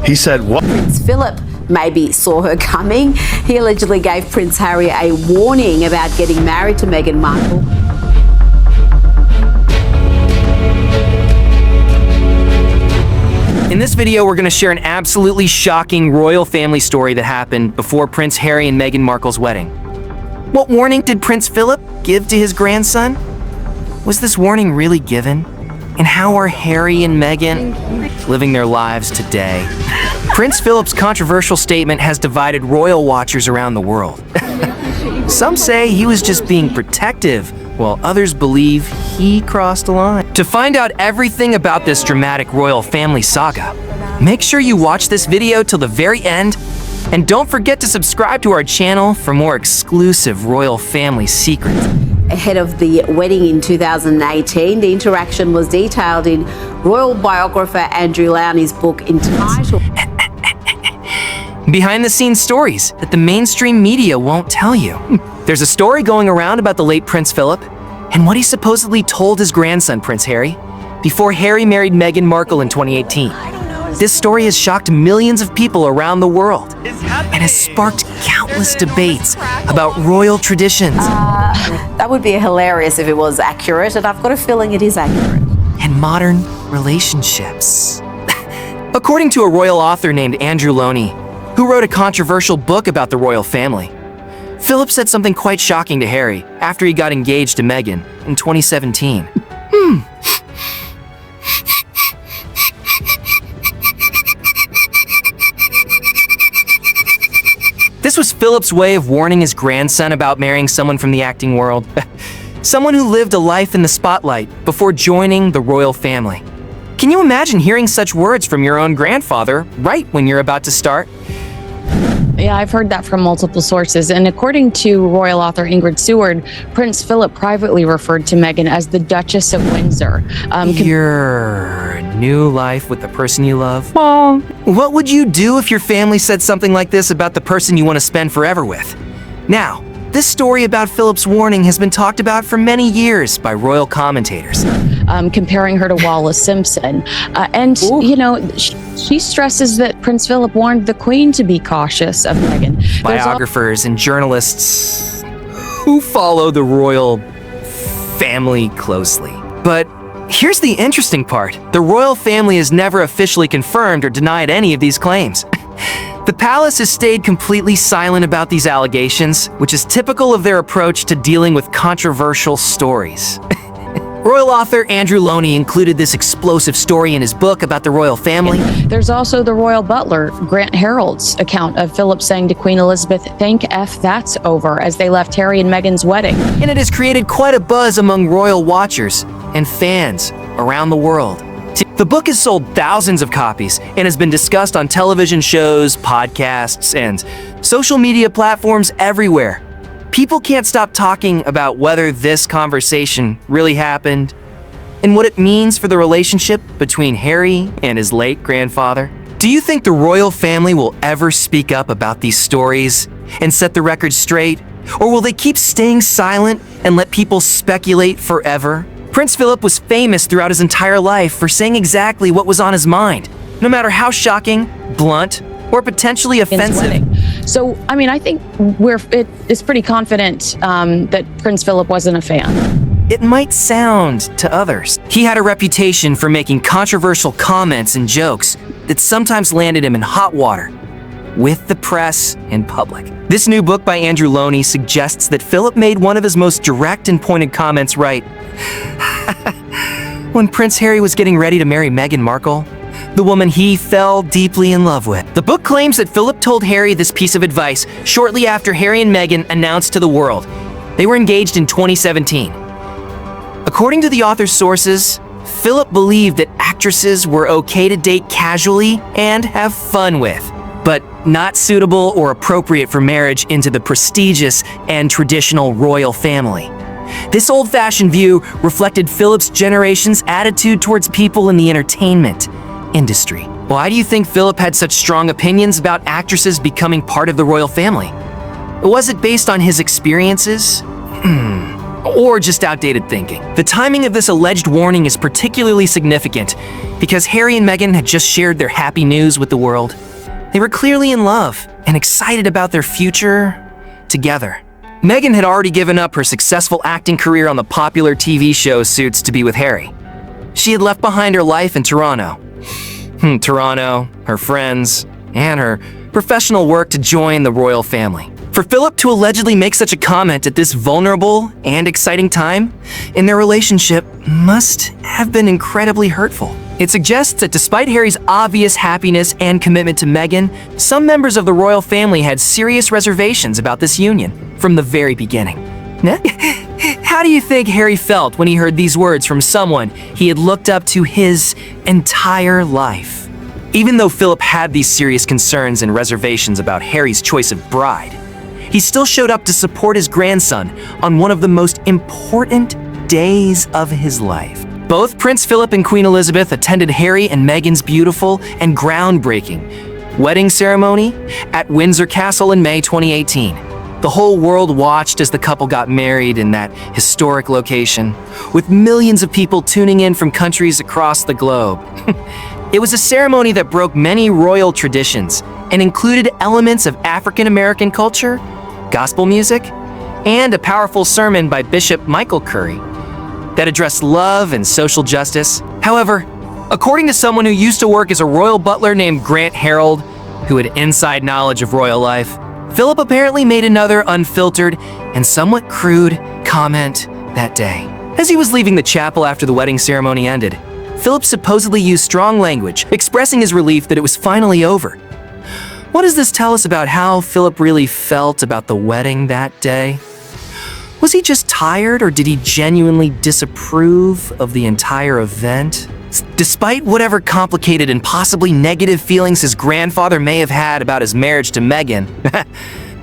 He said, what? Prince Philip maybe saw her coming. He allegedly gave Prince Harry a warning about getting married to Meghan Markle. In this video, we're going to share an absolutely shocking royal family story that happened before Prince Harry and Meghan Markle's wedding. What warning did Prince Philip give to his grandson? Was this warning really given? And how are Harry and Meghan living their lives today? Prince Philip's controversial statement has divided royal watchers around the world. Some say he was just being protective, while others believe he crossed a line. To find out everything about this dramatic royal family saga, make sure you watch this video till the very end, and don't forget to subscribe to our channel for more exclusive royal family secrets. Ahead of the wedding in 2018, the interaction was detailed in royal biographer Andrew Lowney's book entitled Behind-the-scenes stories that the mainstream media won't tell you. There's a story going around about the late Prince Philip and what he supposedly told his grandson, Prince Harry, before Harry married Meghan Markle in 2018. This story has shocked millions of people around the world and has sparked countless debates about royal traditions. That would be hilarious if it was accurate, and I've got a feeling it is accurate. And modern relationships. According to a royal author named Andrew Lowney, who wrote a controversial book about the royal family, Philip said something quite shocking to Harry after he got engaged to Meghan in 2017. This was Philip's way of warning his grandson about marrying someone from the acting world. Someone who lived a life in the spotlight before joining the royal family. Can you imagine hearing such words from your own grandfather right when you're about to start? Yeah, I've heard that from multiple sources. And according to royal author Ingrid Seward, Prince Philip privately referred to Meghan as the Duchess of Windsor. Your new life with the person you love? What would you do if your family said something like this about the person you want to spend forever with? Now, this story about Philip's warning has been talked about for many years by royal commentators. Comparing her to Wallace Simpson. You know, she stresses that Prince Philip warned the Queen to be cautious of Meghan. Biographers and journalists who follow the royal family closely. But here's the interesting part. The royal family has never officially confirmed or denied any of these claims. The palace has stayed completely silent about these allegations, which is typical of their approach to dealing with controversial stories. Royal author Andrew Lowney included this explosive story in his book about the royal family. There's also the royal butler, Grant Harold's account of Philip saying to Queen Elizabeth, "Thank F that's over," as they left Harry and Meghan's wedding. And it has created quite a buzz among royal watchers and fans around the world. The book has sold thousands of copies and has been discussed on television shows, podcasts, and social media platforms everywhere. People can't stop talking about whether this conversation really happened and what it means for the relationship between Harry and his late grandfather. Do you think the royal family will ever speak up about these stories and set the record straight? Or will they keep staying silent and let people speculate forever? Prince Philip was famous throughout his entire life for saying exactly what was on his mind, no matter how shocking, blunt, or potentially offensive. So, I mean, I think it's pretty confident that Prince Philip wasn't a fan. It might sound to others. He had a reputation for making controversial comments and jokes that sometimes landed him in hot water with the press and public. This new book by Andrew Lowney suggests that Philip made one of his most direct and pointed comments right when Prince Harry was getting ready to marry Meghan Markle, the woman he fell deeply in love with. The book claims that Philip told Harry this piece of advice shortly after Harry and Meghan announced to the world they were engaged in 2017. According to the author's sources, Philip believed that actresses were okay to date casually and have fun with, but not suitable or appropriate for marriage into the prestigious and traditional royal family. This old-fashioned view reflected Philip's generation's attitude towards people in the entertainment industry. Why do you think Philip had such strong opinions about actresses becoming part of the royal family? Was it based on his experiences? or just outdated thinking. The timing of this alleged warning is particularly significant because Harry and Meghan had just shared their happy news with the world. They were clearly in love and excited about their future together. Meghan had already given up her successful acting career on the popular TV show Suits to be with Harry. She had left behind her life in Toronto. Toronto, her friends, and her professional work to join the royal family. For Philip to allegedly make such a comment at this vulnerable and exciting time in their relationship must have been incredibly hurtful. It suggests that despite Harry's obvious happiness and commitment to Meghan, some members of the royal family had serious reservations about this union from the very beginning. How do you think Harry felt when he heard these words from someone he had looked up to his entire life? Even though Philip had these serious concerns and reservations about Harry's choice of bride, he still showed up to support his grandson on one of the most important days of his life. Both Prince Philip and Queen Elizabeth attended Harry and Meghan's beautiful and groundbreaking wedding ceremony at Windsor Castle in May 2018. The whole world watched as the couple got married in that historic location, with millions of people tuning in from countries across the globe. It was a ceremony that broke many royal traditions and included elements of African American culture, gospel music, and a powerful sermon by Bishop Michael Curry that addressed love and social justice. However, according to someone who used to work as a royal butler named Grant Harold, who had inside knowledge of royal life, Philip apparently made another unfiltered and somewhat crude comment that day. As he was leaving the chapel after the wedding ceremony ended, Philip supposedly used strong language, expressing his relief that it was finally over. What does this tell us about how Philip really felt about the wedding that day? Was he just tired, or did he genuinely disapprove of the entire event? Despite whatever complicated and possibly negative feelings his grandfather may have had about his marriage to Meghan,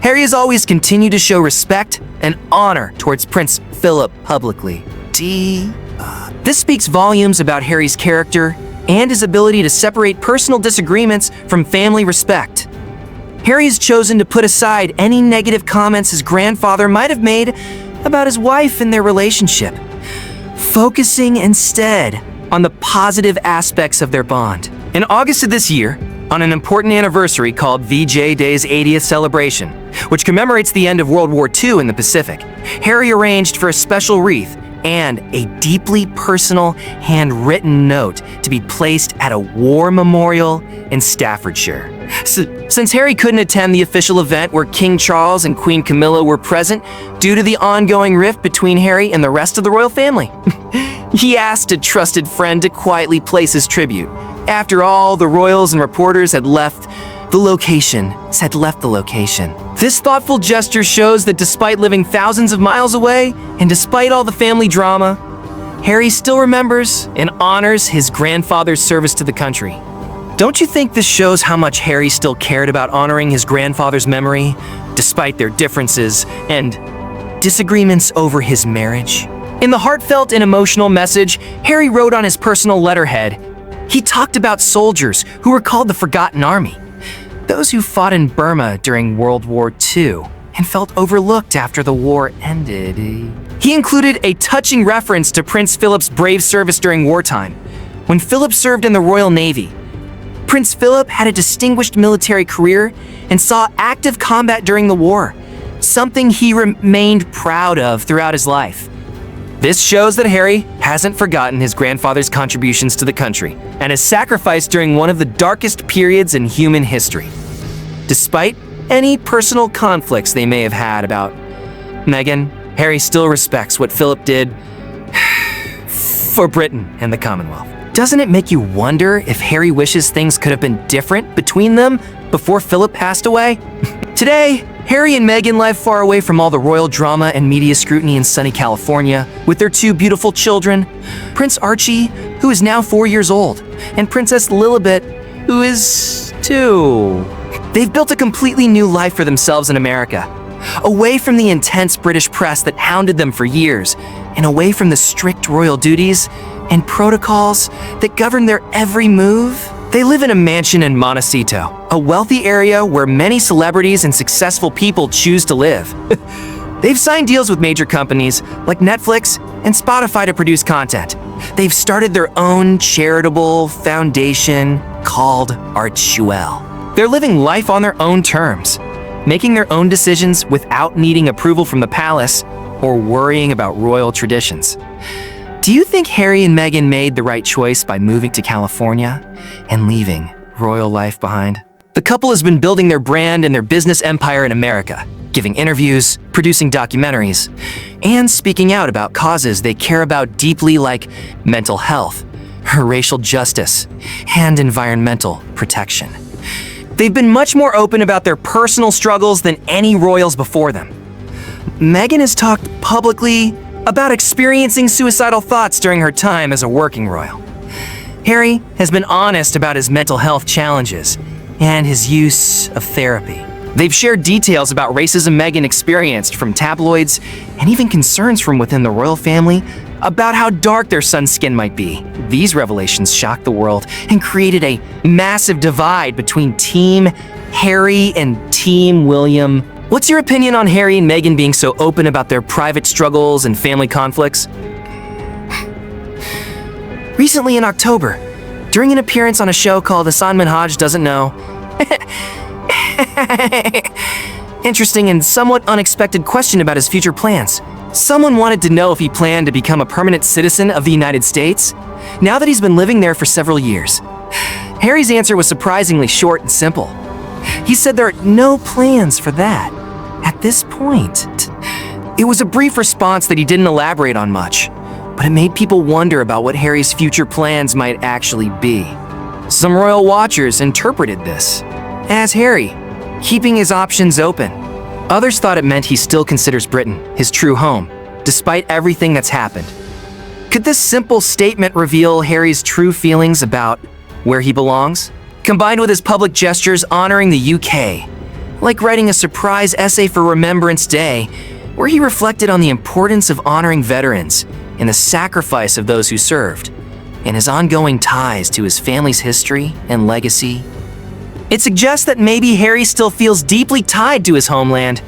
Harry has always continued to show respect and honor towards Prince Philip publicly. This speaks volumes about Harry's character and his ability to separate personal disagreements from family respect. Harry has chosen to put aside any negative comments his grandfather might have made about his wife and their relationship, focusing instead on the positive aspects of their bond. In August of this year, on an important anniversary called VJ Day's 80th celebration, which commemorates the end of World War II in the Pacific, Harry arranged for a special wreath and a deeply personal handwritten note to be placed at a war memorial in Staffordshire. Since Harry couldn't attend the official event where King Charles and Queen Camilla were present due to the ongoing rift between Harry and the rest of the royal family, he asked a trusted friend to quietly place his tribute. After all, the royals and reporters had left the location. This thoughtful gesture shows that despite living thousands of miles away, and despite all the family drama, Harry still remembers and honors his grandfather's service to the country. Don't you think this shows how much Harry still cared about honoring his grandfather's memory, despite their differences and disagreements over his marriage? In the heartfelt and emotional message Harry wrote on his personal letterhead, he talked about soldiers who were called the Forgotten Army, those who fought in Burma during World War II and felt overlooked after the war ended. He included a touching reference to Prince Philip's brave service during wartime. When Philip served in the Royal Navy, Prince Philip had a distinguished military career and saw active combat during the war, something he remained proud of throughout his life. This shows that Harry hasn't forgotten his grandfather's contributions to the country and his sacrifice during one of the darkest periods in human history. Despite any personal conflicts they may have had about Meghan, Harry still respects what Philip did for Britain and the Commonwealth. Doesn't it make you wonder if Harry wishes things could have been different between them before Philip passed away? Today, Harry and Meghan live far away from all the royal drama and media scrutiny in sunny California with their two beautiful children, Prince Archie, who is now 4 years old, and Princess Lilibet, who is 2. They've built a completely new life for themselves in America, away from the intense British press that hounded them for years, and away from the strict royal duties and protocols that govern their every move. They live in a mansion in Montecito, a wealthy area where many celebrities and successful people choose to live. They've signed deals with major companies like Netflix and Spotify to produce content. They've started their own charitable foundation called Archuel. They're living life on their own terms, making their own decisions without needing approval from the palace or worrying about royal traditions. Do you think Harry and Meghan made the right choice by moving to California and leaving royal life behind? The couple has been building their brand and their business empire in America, giving interviews, producing documentaries, and speaking out about causes they care about deeply like mental health, racial justice, and environmental protection. They've been much more open about their personal struggles than any royals before them. Meghan has talked publicly about experiencing suicidal thoughts during her time as a working royal. Harry has been honest about his mental health challenges and his use of therapy. They've shared details about racism Meghan experienced from tabloids and even concerns from within the royal family about how dark their son's skin might be. These revelations shocked the world and created a massive divide between Team Harry and Team William. What's your opinion on Harry and Meghan being so open about their private struggles and family conflicts? Recently in October, during an appearance on a show called Hassan Minhaj Doesn't Know, interesting and somewhat unexpected question about his future plans. Someone wanted to know if he planned to become a permanent citizen of the United States, now that he's been living there for several years. Harry's answer was surprisingly short and simple. He said there are no plans for that at this point. It was a brief response that he didn't elaborate on much, but it made people wonder about what Harry's future plans might actually be. Some royal watchers interpreted this as Harry keeping his options open. Others thought it meant he still considers Britain his true home, despite everything that's happened. Could this simple statement reveal Harry's true feelings about where he belongs? Combined with his public gestures honoring the UK, like writing a surprise essay for Remembrance Day, where he reflected on the importance of honoring veterans and the sacrifice of those who served, and his ongoing ties to his family's history and legacy. It suggests that maybe Harry still feels deeply tied to his homeland.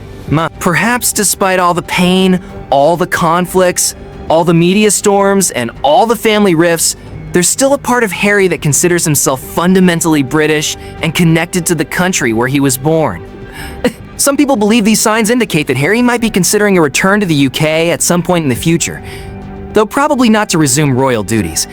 Perhaps despite all the pain, all the conflicts, all the media storms, and all the family rifts, there's still a part of Harry that considers himself fundamentally British and connected to the country where he was born. Some people believe these signs indicate that Harry might be considering a return to the UK at some point in the future, though probably not to resume royal duties.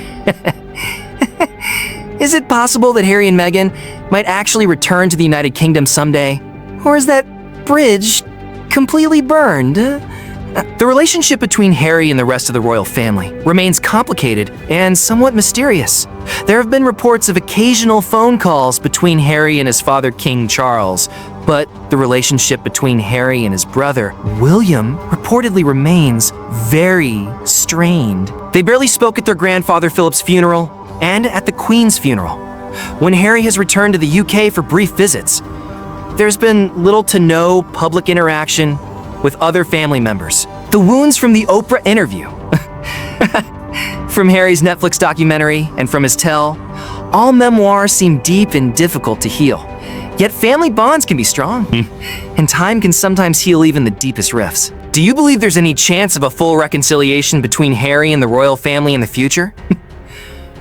Is it possible that Harry and Meghan might actually return to the United Kingdom someday? Or is that bridge completely burned? The relationship between Harry and the rest of the royal family remains complicated and somewhat mysterious. There have been reports of occasional phone calls between Harry and his father, King Charles, but the relationship between Harry and his brother, William, reportedly remains very strained. They barely spoke at their grandfather Philip's funeral and at the Queen's funeral. When Harry has returned to the UK for brief visits, there's been little to no public interaction with other family members. The wounds from the Oprah interview, from Harry's Netflix documentary, and from his tell, all memoirs seem deep and difficult to heal. Yet family bonds can be strong, and time can sometimes heal even the deepest rifts. Do you believe there's any chance of a full reconciliation between Harry and the royal family in the future?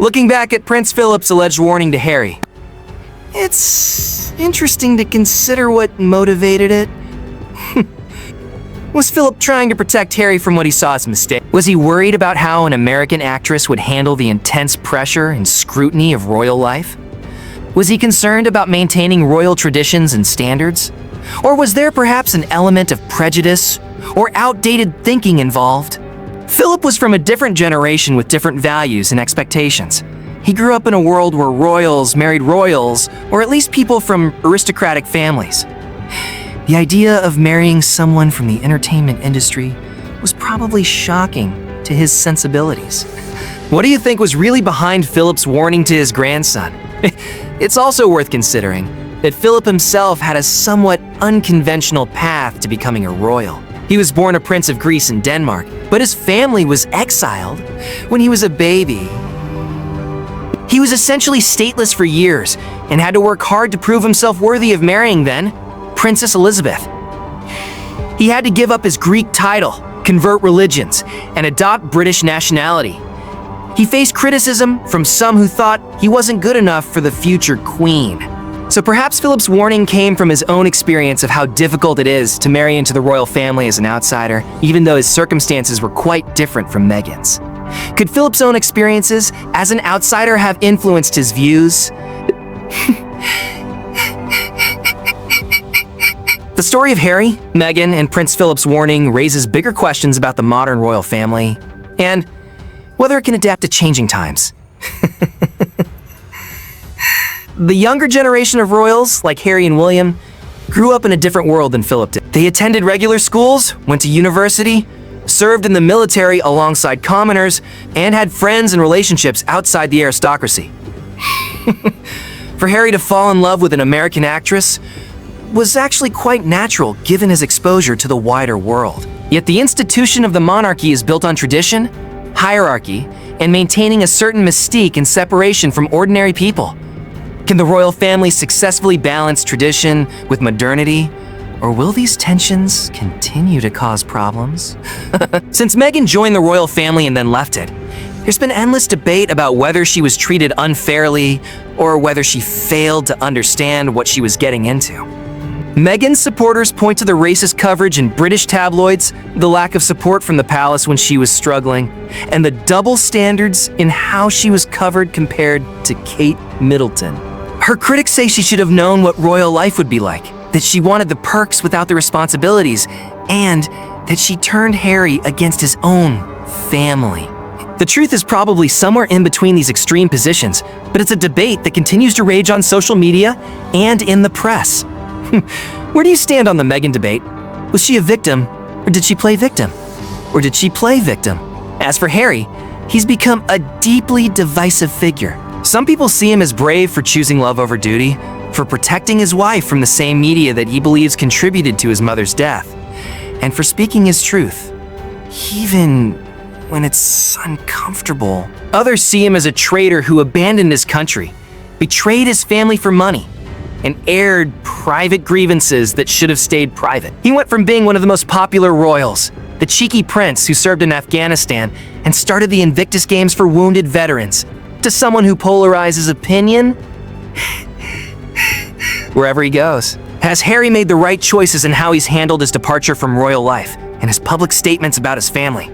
Looking back at Prince Philip's alleged warning to Harry, it's interesting to consider what motivated it. Was Philip trying to protect Harry from what he saw as a mistake? Was he worried about how an American actress would handle the intense pressure and scrutiny of royal life? Was he concerned about maintaining royal traditions and standards? Or was there perhaps an element of prejudice or outdated thinking involved? Philip was from a different generation with different values and expectations. He grew up in a world where royals married royals, or at least people from aristocratic families. The idea of marrying someone from the entertainment industry was probably shocking to his sensibilities. What do you think was really behind Philip's warning to his grandson? It's also worth considering that Philip himself had a somewhat unconventional path to becoming a royal. He was born a prince of Greece and Denmark, but his family was exiled when he was a baby. He was essentially stateless for years and had to work hard to prove himself worthy of marrying then Princess Elizabeth. He had to give up his Greek title, convert religions, and adopt British nationality. He faced criticism from some who thought he wasn't good enough for the future queen. So perhaps Philip's warning came from his own experience of how difficult it is to marry into the royal family as an outsider, even though his circumstances were quite different from Meghan's. Could Philip's own experiences as an outsider have influenced his views? The story of Harry, Meghan, and Prince Philip's warning raises bigger questions about the modern royal family and whether it can adapt to changing times. The younger generation of royals, like Harry and William, grew up in a different world than Philip did. They attended regular schools, went to university, served in the military alongside commoners, and had friends and relationships outside the aristocracy. For Harry to fall in love with an American actress was actually quite natural given his exposure to the wider world. Yet the institution of the monarchy is built on tradition, hierarchy, and maintaining a certain mystique and separation from ordinary people. Can the royal family successfully balance tradition with modernity, or will these tensions continue to cause problems? Since Meghan joined the royal family and then left it, there's been endless debate about whether she was treated unfairly or whether she failed to understand what she was getting into. Meghan's supporters point to the racist coverage in British tabloids, the lack of support from the palace when she was struggling, and the double standards in how she was covered compared to Kate Middleton. Her critics say she should have known what royal life would be like, that she wanted the perks without the responsibilities, and that she turned Harry against his own family. The truth is probably somewhere in between these extreme positions, but it's a debate that continues to rage on social media and in the press. Where do you stand on the Meghan debate? Was she a victim, or did she play victim? Or did she play victim? As for Harry, he's become a deeply divisive figure. Some people see him as brave for choosing love over duty, for protecting his wife from the same media that he believes contributed to his mother's death, and for speaking his truth, even when it's uncomfortable. Others see him as a traitor who abandoned his country, betrayed his family for money, and aired private grievances that should have stayed private. He went from being one of the most popular royals, the cheeky prince who served in Afghanistan and started the Invictus Games for wounded veterans, to someone who polarizes opinion wherever he goes. Has Harry made the right choices in how he's handled his departure from royal life and his public statements about his family?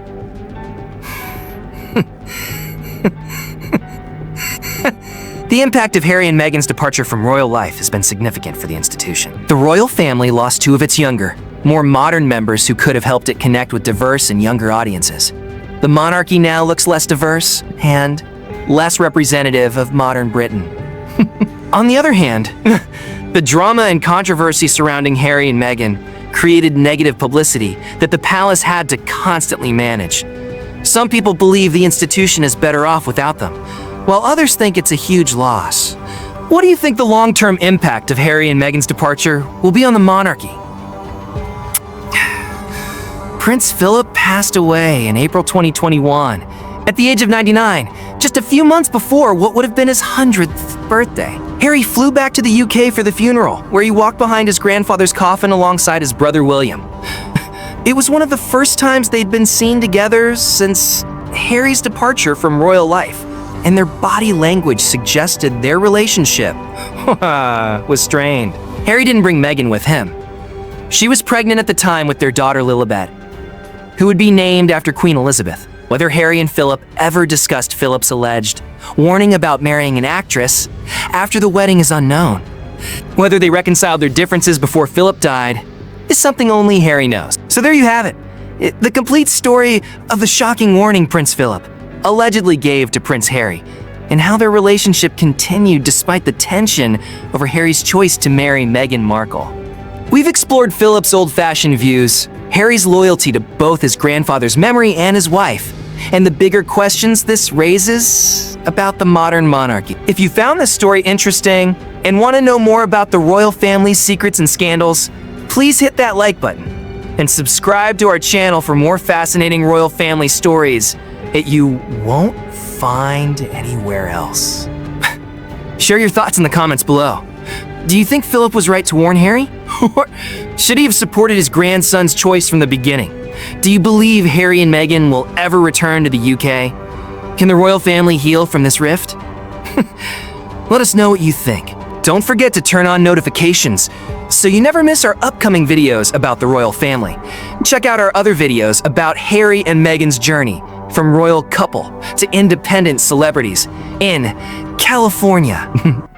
The impact of Harry and Meghan's departure from royal life has been significant for the institution. The royal family lost two of its younger, more modern members who could have helped it connect with diverse and younger audiences. The monarchy now looks less diverse and less representative of modern Britain. On the other hand, the drama and controversy surrounding Harry and Meghan created negative publicity that the palace had to constantly manage. Some people believe the institution is better off without them, while others think it's a huge loss. What do you think the long-term impact of Harry and Meghan's departure will be on the monarchy? Prince Philip passed away in April 2021 at the age of 99, just a few months before what would have been his 100th birthday. Harry flew back to the UK for the funeral, where he walked behind his grandfather's coffin alongside his brother William. It was one of the first times they'd been seen together since Harry's departure from royal life, and their body language suggested their relationship was strained. Harry didn't bring Meghan with him. She was pregnant at the time with their daughter Lilibet, who would be named after Queen Elizabeth. Whether Harry and Philip ever discussed Philip's alleged warning about marrying an actress after the wedding is unknown. Whether they reconciled their differences before Philip died is something only Harry knows. So there you have it. The complete story of the shocking warning Prince Philip allegedly gave to Prince Harry, and how their relationship continued despite the tension over Harry's choice to marry Meghan Markle. We've explored Philip's old-fashioned views, Harry's loyalty to both his grandfather's memory and his wife, and the bigger questions this raises about the modern monarchy. If you found this story interesting and want to know more about the royal family's secrets and scandals, please hit that like button and subscribe to our channel for more fascinating royal family stories that you won't find anywhere else. Share your thoughts in the comments below. Do you think Philip was right to warn Harry? Or should he have supported his grandson's choice from the beginning? Do you believe Harry and Meghan will ever return to the UK? Can the royal family heal from this rift? Let us know what you think. Don't forget to turn on notifications so you never miss our upcoming videos about the royal family. Check out our other videos about Harry and Meghan's journey from royal couple to independent celebrities in California.